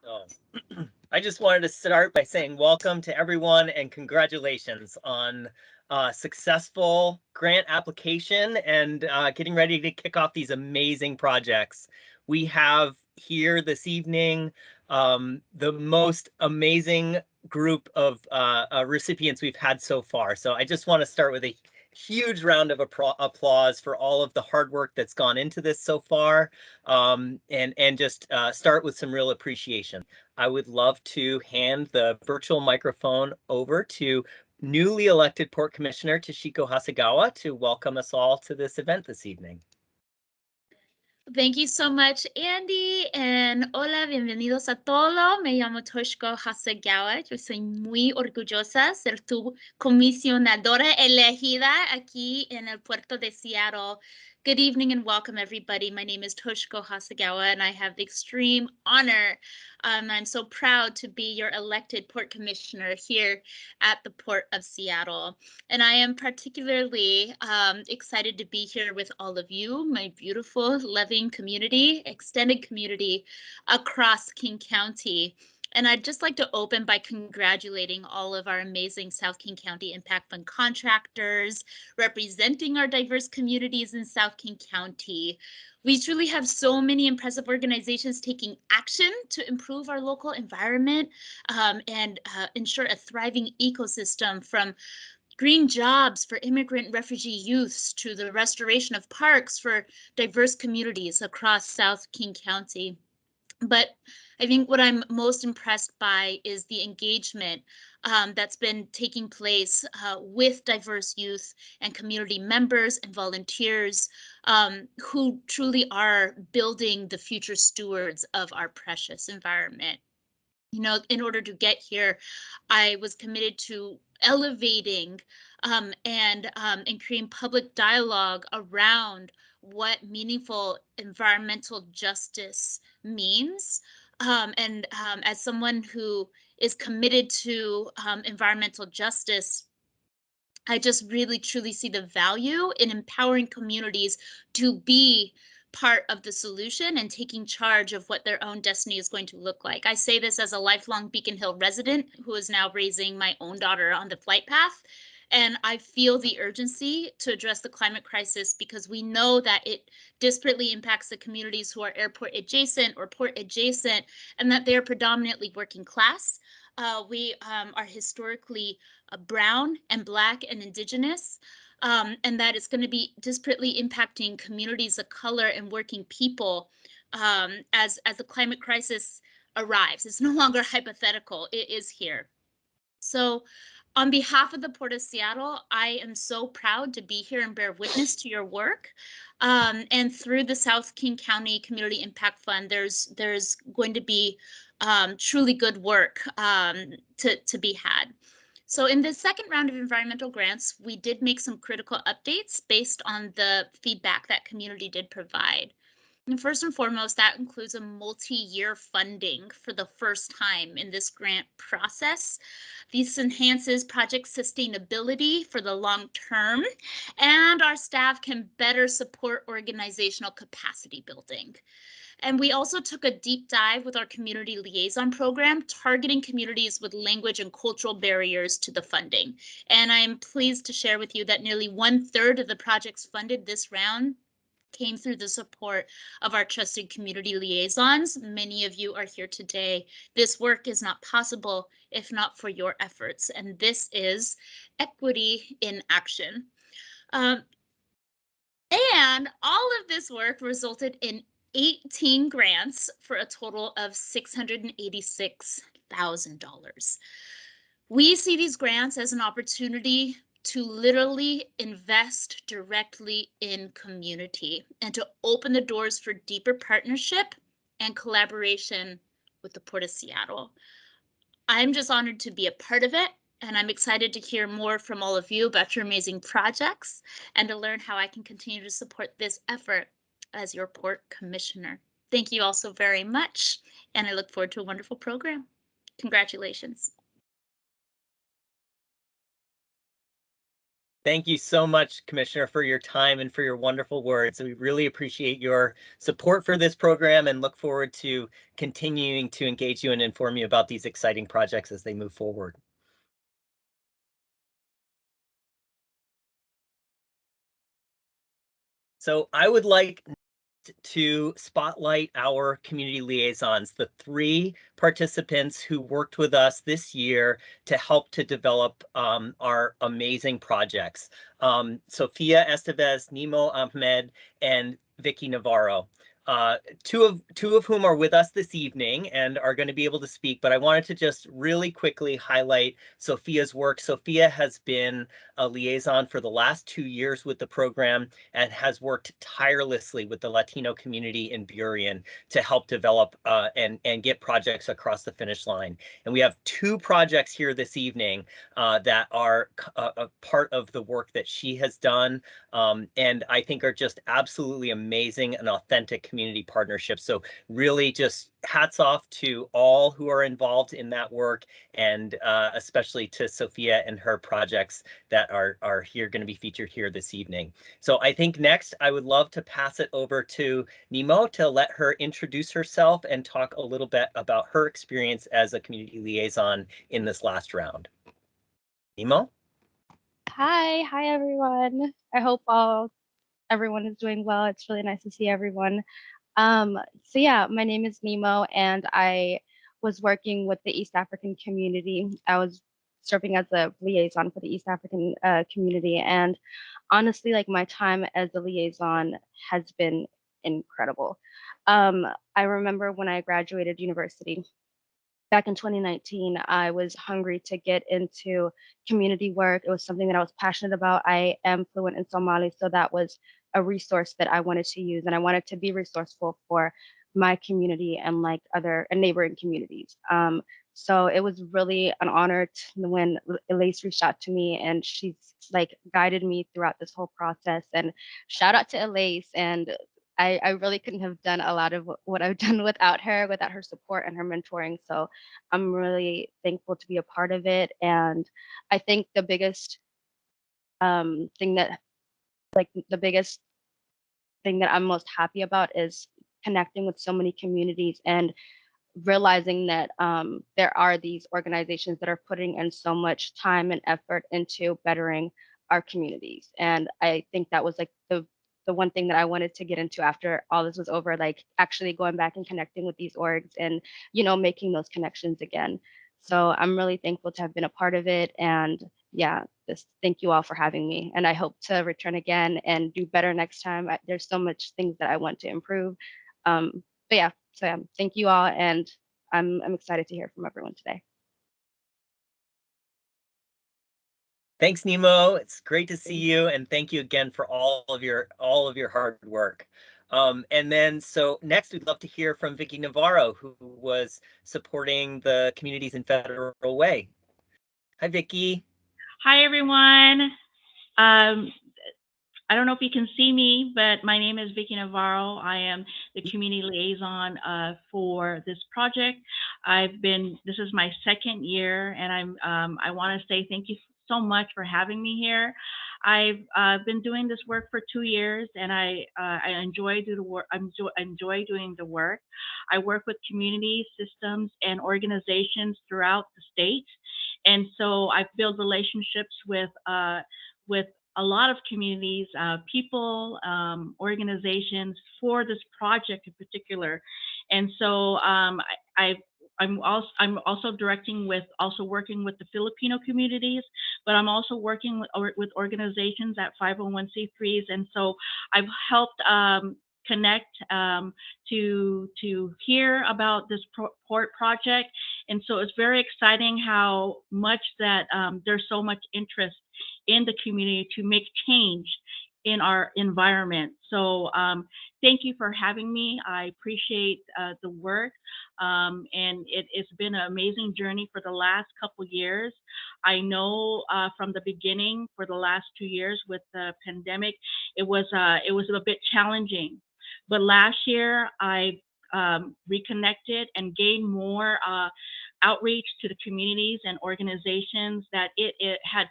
Oh. I just wanted to start by saying welcome to everyone and congratulations on successful grant application and getting ready to kick off these amazing projects. We have here this evening the most amazing group of recipients we've had so far. So I just want to start with a huge round of applause for all of the hard work that's gone into this so far, and just start with some real appreciation. I would love to hand the virtual microphone over to newly elected Port Commissioner Toshiko Hasegawa to welcome us all to this event this evening. Thank you so much, Andy, and hola, bienvenidos a todos. Me llamo Toshiko Hasegawa. Yo soy muy orgullosa ser tu comisionadora elegida aquí en el puerto de Seattle. Good evening and welcome, everybody. My name is Toshiko Hasegawa, and I have the extreme honor. I'm so proud to be your elected port commissioner here at the Port of Seattle. And I am particularly excited to be here with all of you, my beautiful, loving community, extended community across King County. And I'd just like to open by congratulating all of our amazing South King County Impact Fund contractors representing our diverse communities in South King County. We truly have so many impressive organizations taking action to improve our local environment and ensure a thriving ecosystem, from green jobs for immigrant refugee youths to the restoration of parks for diverse communities across South King County. But I think what I'm most impressed by is the engagement that's been taking place with diverse youth and community members and volunteers who truly are building the future stewards of our precious environment. You know, in order to get here, I was committed to elevating and creating public dialogue around what meaningful environmental justice means. As someone who is committed to environmental justice, I just really truly see the value in empowering communities to be part of the solution and taking charge of what their own destiny is going to look like. I say this as a lifelong Beacon Hill resident who is now raising my own daughter on the flight path. And I feel the urgency to address the climate crisis because we know that it disparately impacts the communities who are airport adjacent or port adjacent, and that they are predominantly working class. We are historically brown and Black and Indigenous, and that it's going to be disparately impacting communities of color and working people as the climate crisis arrives. It's no longer hypothetical, it is here. So on behalf of the Port of Seattle, I am so proud to be here and bear witness to your work. And through the South King County Community Impact Fund, there's going to be truly good work to be had. So in the second round of environmental grants, we did make some critical updates based on the feedback that community did provide. And first and foremost, that includes a multi-year funding for the first time in this grant process. This enhances project sustainability for the long term, and our staff can better support organizational capacity building. And we also took a deep dive with our community liaison program, targeting communities with language and cultural barriers to the funding. And I am pleased to share with you that nearly 1/3 of the projects funded this round came through the support of our trusted community liaisons. Many of you are here today. This work is not possible if not for your efforts, and this is equity in action. And all of this work resulted in 18 grants for a total of $686,000. We see these grants as an opportunity to literally invest directly in community and to open the doors for deeper partnership and collaboration with the Port of Seattle. I'm just honored to be a part of it, and I'm excited to hear more from all of you about your amazing projects and to learn how I can continue to support this effort as your Port Commissioner. Thank you all so very much, and I look forward to a wonderful program. Congratulations. Thank you so much, Commissioner, for your time and for your wonderful words. We really appreciate your support for this program and look forward to continuing to engage you and inform you about these exciting projects as they move forward. So I would like to spotlight our community liaisons, the 3 participants who worked with us this year to help to develop our amazing projects. Sofia Estevez, Nemo Ahmed, and Vicky Navarro. Two of whom are with us this evening and are going to be able to speak, but I wanted to just really quickly highlight Sofia's work. Sophia has been a liaison for the last 2 years with the program and has worked tirelessly with the Latino community in Burien to help develop and get projects across the finish line. And we have 2 projects here this evening that are a part of the work that she has done, and I think are just absolutely amazing and authentic community partnerships. So really just hats off to all who are involved in that work, and especially to Sophia and her projects that are here going to be featured here this evening. So I think next I would love to pass it over to Nemo to let her introduce herself and talk a little bit about her experience as a community liaison in this last round. Nemo? Hi everyone. I hope everyone is doing well. It's really nice to see everyone. So yeah, my name is Nemo, and I was working with the East African community. I was serving as a liaison for the East African community, and honestly, like my time as a liaison has been incredible. Um, I remember when I graduated university back in 2019, I was hungry to get into community work. It was something that I was passionate about. I am fluent in Somali, so that was a resource that I wanted to use, and I wanted to be resourceful for my community and like other and neighboring communities. So it was really an honor when Elise reached out to me, and she's like guided me throughout this whole process. And shout out to Elise. And I really couldn't have done a lot of what I've done without her support and her mentoring. So I'm really thankful to be a part of it. And I think the biggest thing that, like, the biggest thing that I'm most happy about is connecting with so many communities and realizing that there are these organizations that are putting in so much time and effort into bettering our communities. And I think that was like the one thing that I wanted to get into after all this was over, like actually going back and connecting with these orgs and, making those connections again. So I'm really thankful to have been a part of it. And yeah, just thank you all for having me. And I hope to return again and do better next time. There's so much things that I want to improve. But yeah, so yeah, thank you all, and I'm excited to hear from everyone today. Thanks, Nemo. It's great to see you, and thank you again for all of your hard work. And then, so next, we'd love to hear from Vicky Navarro, who was supporting the Communities in Federal Way. Hi, Vicky. Hi, everyone. I don't know if you can see me, but my name is Vicky Navarro. I am the community liaison for this project. This is my second year, and I want to say thank you so much for having me here. I've been doing this work for 2 years, and I enjoy do the work. Enjoy doing the work. I work with community systems and organizations throughout the state, and so I've built relationships with a lot of communities, people, organizations for this project in particular. And so I'm also working with the Filipino communities, but I'm also working with organizations at 501c3s, and so I've helped connect to hear about this port project, and so it's very exciting how much that there's so much interest in the community to make change in our environment. So thank you for having me. I appreciate the work, and it's been an amazing journey for the last couple years. I know from the beginning for the last 2 years with the pandemic, it was a bit challenging, but last year I reconnected and gained more outreach to the communities and organizations that it had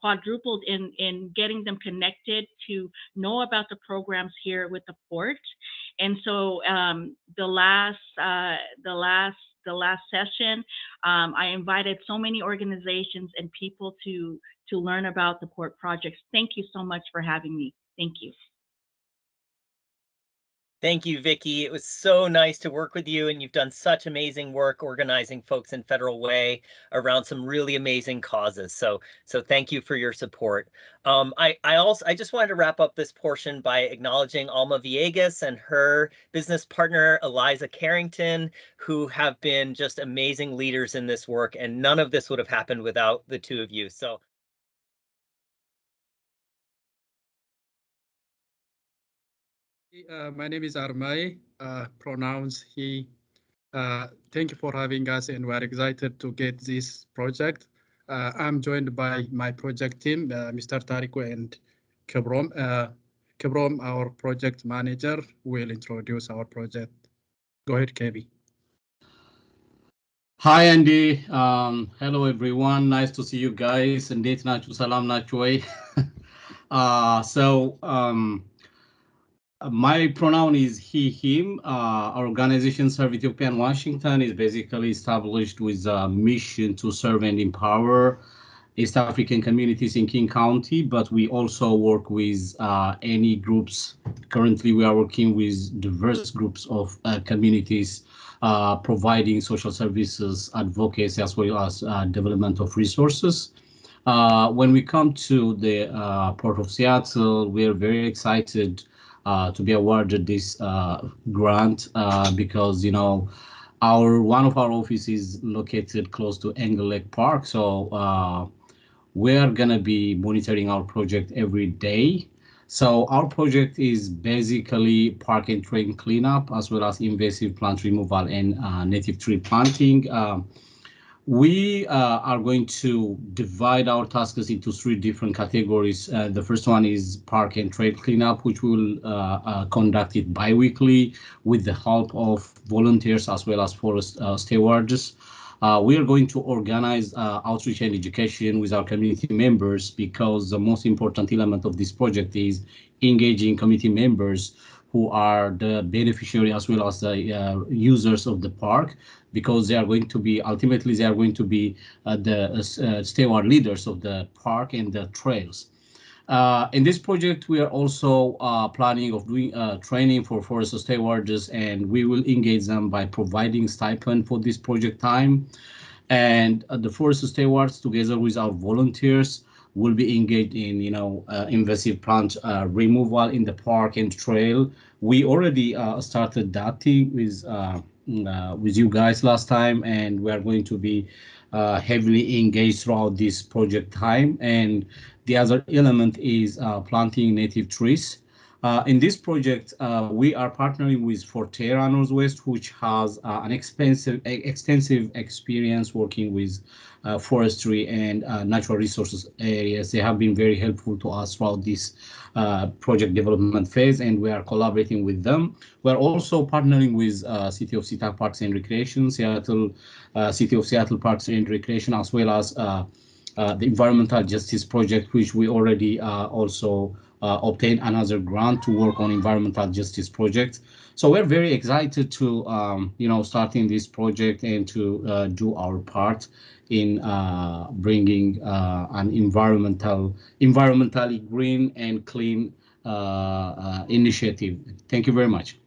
quadrupled in getting them connected to know about the programs here with the port. And so the last session, I invited so many organizations and people to learn about the port projects. Thank you so much for having me. Thank you. Thank you, Vicki. It was so nice to work with you, and you've done such amazing work organizing folks in Federal Way around some really amazing causes. So thank you for your support. I just wanted to wrap up this portion by acknowledging Alma Villegas and her business partner, Eliza Carrington, who have been just amazing leaders in this work, and none of this would have happened without the two of you. So my name is Armai, pronouns he. Thank you for having us, and we're excited to get this project. I'm joined by my project team, Mr. Tariku and Kebrom. Kebrom, our project manager, will introduce our project. Go ahead, Kebi. Hi, Andy. Hello, everyone. Nice to see you guys. And nachu salam nachu. My pronoun is he, him. Our organization, Serve Ethiopia in Washington, is basically established with a mission to serve and empower East African communities in King County, but we also work with any groups. Currently, we are working with diverse groups of communities, providing social services, advocacy, as well as development of resources. When we come to the Port of Seattle, we are very excited to be awarded this grant because, you know, one of our offices is located close to Angle Lake Park. So we're gonna be monitoring our project every day. So our project is basically park and train cleanup, as well as invasive plant removal and native tree planting. We are going to divide our tasks into three different categories. The first one is park and trail cleanup, which we will conduct it bi-weekly with the help of volunteers as well as forest stewards. We are going to organize outreach and education with our community members, because the most important element of this project is engaging community members who are the beneficiary as well as the users of the park, because they are going to be ultimately the steward leaders of the park and the trails. In this project, we are also planning of doing training for forest stewards, and we will engage them by providing stipend for this project time. And the forest stewards, together with our volunteers, will be engaged in, you know, invasive plant removal in the park and trail. We already started that thing with you guys last time, and we are going to be heavily engaged throughout this project time. And the other element is planting native trees. In this project, we are partnering with Forterra Northwest, which has an extensive experience working with forestry and natural resources areas. They have been very helpful to us throughout this project development phase, and we are collaborating with them. We're also partnering with City of Sea-Tac Parks and Recreation, City of Seattle Parks and Recreation, as well as the Environmental Justice Project, which we already also obtained another grant to work on environmental justice projects. So we're very excited to, you know, starting this project and to do our part in bringing an environmentally green and clean initiative. Thank you very much.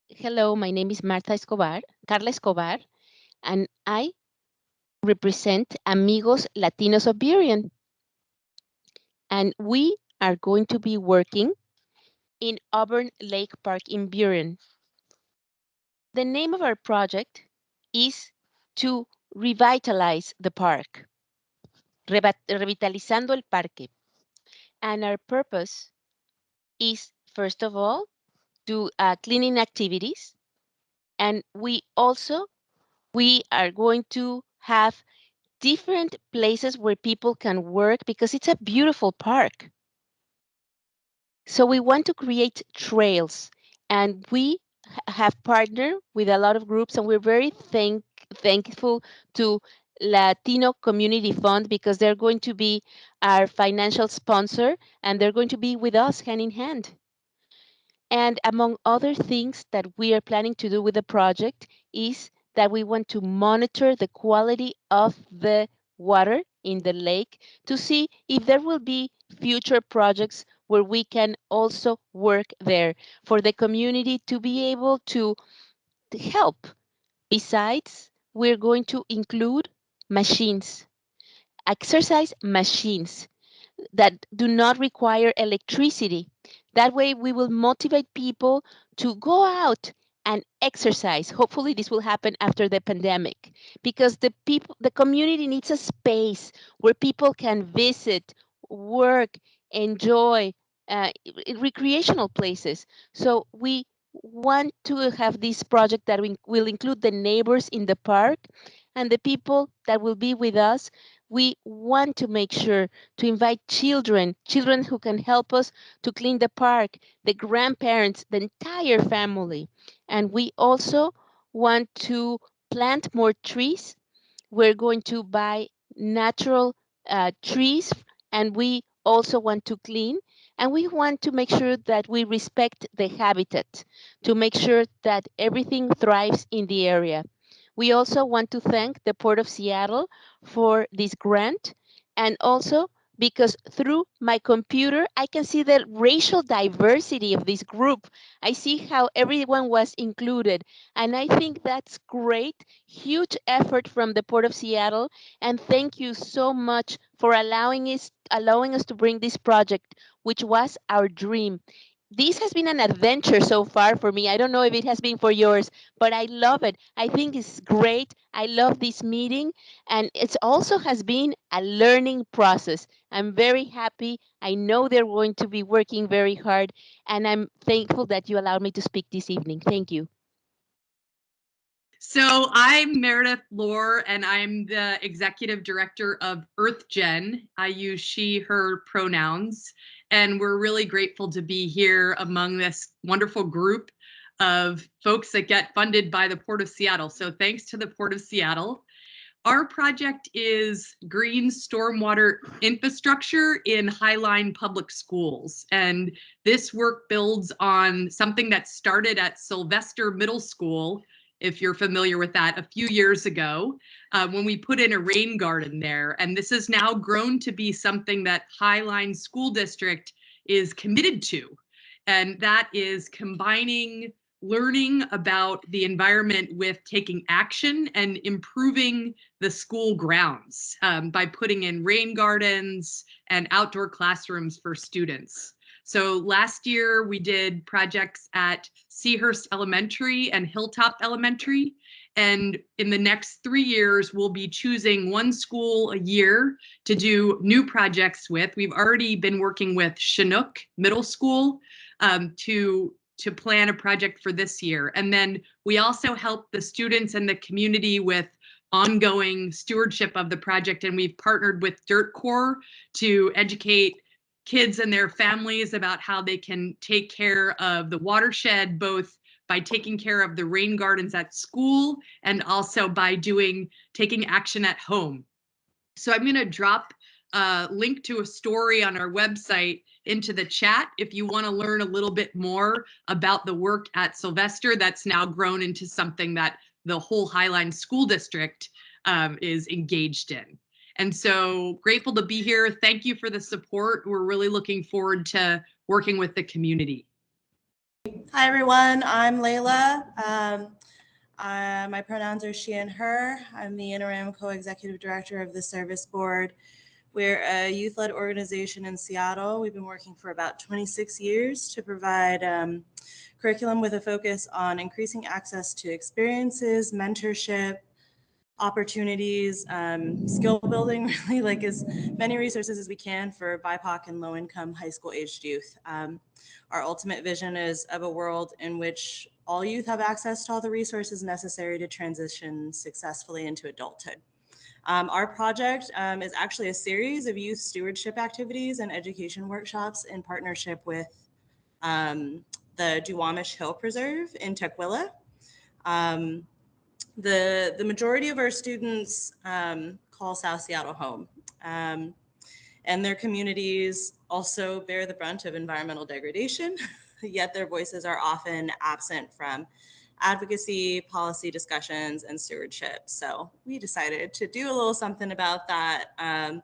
Hello, my name is Carla Escobar, and I represent Amigos Latinos of Burien. And we are going to be working in Auburn Lake Park in Burien. The name of our project is to revitalize the park, revitalizando el parque. And our purpose is, first of all, do cleaning activities. And we are going to have different places where people can work, because it's a beautiful park. So we want to create trails, and we have partnered with a lot of groups, and we're very thankful to Latino Community Fund, because they're going to be our financial sponsor and they're going to be with us hand in hand. And among other things that we are planning to do with the project is that we want to monitor the quality of the water in the lake to see if there will be future projects where we can also work there for the community to be able to help. Besides, we're going to include machines, exercise machines that do not require electricity. That way, we will motivate people to go out and exercise. Hopefully, this will happen after the pandemic because the community needs a space where people can visit, work, enjoy, recreational places. So we want to have this project that will include the neighbors in the park and the people that will be with us. We want to make sure to invite children who can help us to clean the park, the grandparents, the entire family. And we also want to plant more trees. We're going to buy natural trees, and we also want to clean. And we want to make sure that we respect the habitat to make sure that everything thrives in the area. We also want to thank the Port of Seattle for this grant, and also because through my computer, I can see the racial diversity of this group. I see how everyone was included. And I think that's great. Huge effort from the Port of Seattle. And thank you so much for allowing us to bring this project, which was our dream. This has been an adventure so far for me. I don't know if it has been for yours, but I love it. I think it's great. I love this meeting, and it also has been a learning process. I'm very happy. I know they're going to be working very hard, and I'm thankful that you allowed me to speak this evening. Thank you. So I'm Meredith Lohr, and I'm the executive director of EarthGen. I use she, her pronouns, and we're really grateful to be here among this wonderful group of folks that get funded by the Port of Seattle. So thanks to the Port of Seattle. Our project is green stormwater infrastructure in Highline Public Schools. And this work builds on something that started at Sylvester Middle School, if you're familiar with that, a few years ago, when we put in a rain garden there. And this has now grown to be something that Highline School District is committed to. And that is combining learning about the environment with taking action and improving the school grounds by putting in rain gardens and outdoor classrooms for students. So last year we did projects at Seahurst Elementary and Hilltop Elementary. And in the next 3 years, we'll be choosing one school a year to do new projects with. We've already been working with Chinook Middle School to plan a project for this year. And then we also help the students and the community with ongoing stewardship of the project. And we've partnered with Dirt Corps to educate kids and their families about how they can take care of the watershed, both by taking care of the rain gardens at school and also by taking action at home. So I'm going to drop a link to a story on our website into the chat if you want to learn a little bit more about the work at Sylvester that's now grown into something that the whole Highline School District is engaged in. And so grateful to be here. Thank you for the support. We're really looking forward to working with the community. Hi, everyone. I'm Layla. My pronouns are she and her. I'm the interim co-executive director of the service board. We're a youth-led organization in Seattle. We've been working for about 26 years to provide curriculum with a focus on increasing access to experiences, mentorship, opportunities, skill building, really like as many resources as we can for BIPOC and low-income high school aged youth. Our ultimate vision is of a world in which all youth have access to all the resources necessary to transition successfully into adulthood. Our project is actually a series of youth stewardship activities and education workshops in partnership with the Duwamish Hill Preserve in Tukwila. The majority of our students call South Seattle home. And their communities also bear the brunt of environmental degradation, yet their voices are often absent from advocacy, policy discussions, and stewardship. So we decided to do a little something about that.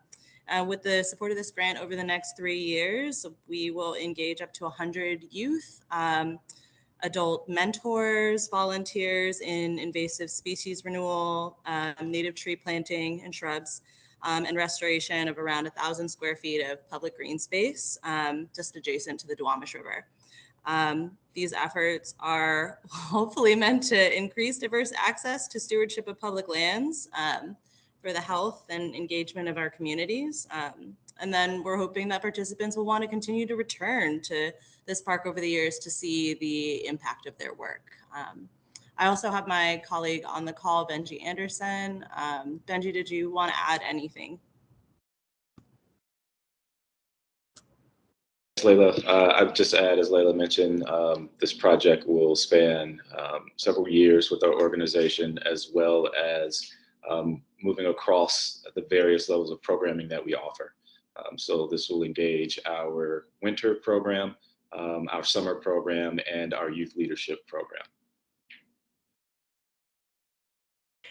With the support of this grant over the next 3 years, we will engage up to 100 youth, adult mentors, volunteers in invasive species renewal, native tree planting and shrubs, and restoration of around 1,000 square feet of public green space just adjacent to the Duwamish River. These efforts are hopefully meant to increase diverse access to stewardship of public lands for the health and engagement of our communities. And then we're hoping that participants will want to continue to return to this park over the years to see the impact of their work. I also have my colleague on the call, Benji Anderson. Benji, did you want to add anything? Layla, I would just add, as Layla mentioned, this project will span several years with our organization, as well as moving across the various levels of programming that we offer. So this will engage our winter program, our summer program, and our youth leadership program.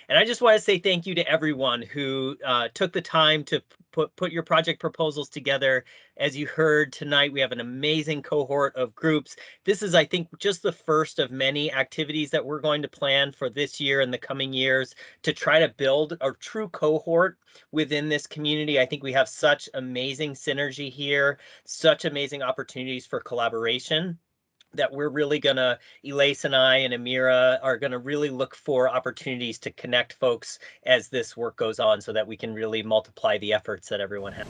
And I just want to say thank you to everyone who took the time to put your project proposals together. As you heard tonight, we have an amazing cohort of groups. This is, I think, just the first of many activities that we're going to plan for this year and the coming years to try to build a true cohort within this community. I think we have such amazing synergy here, such amazing opportunities for collaboration, that we're really gonna, Elise and I and Amira are gonna really look for opportunities to connect folks as this work goes on so that we can really multiply the efforts that everyone has.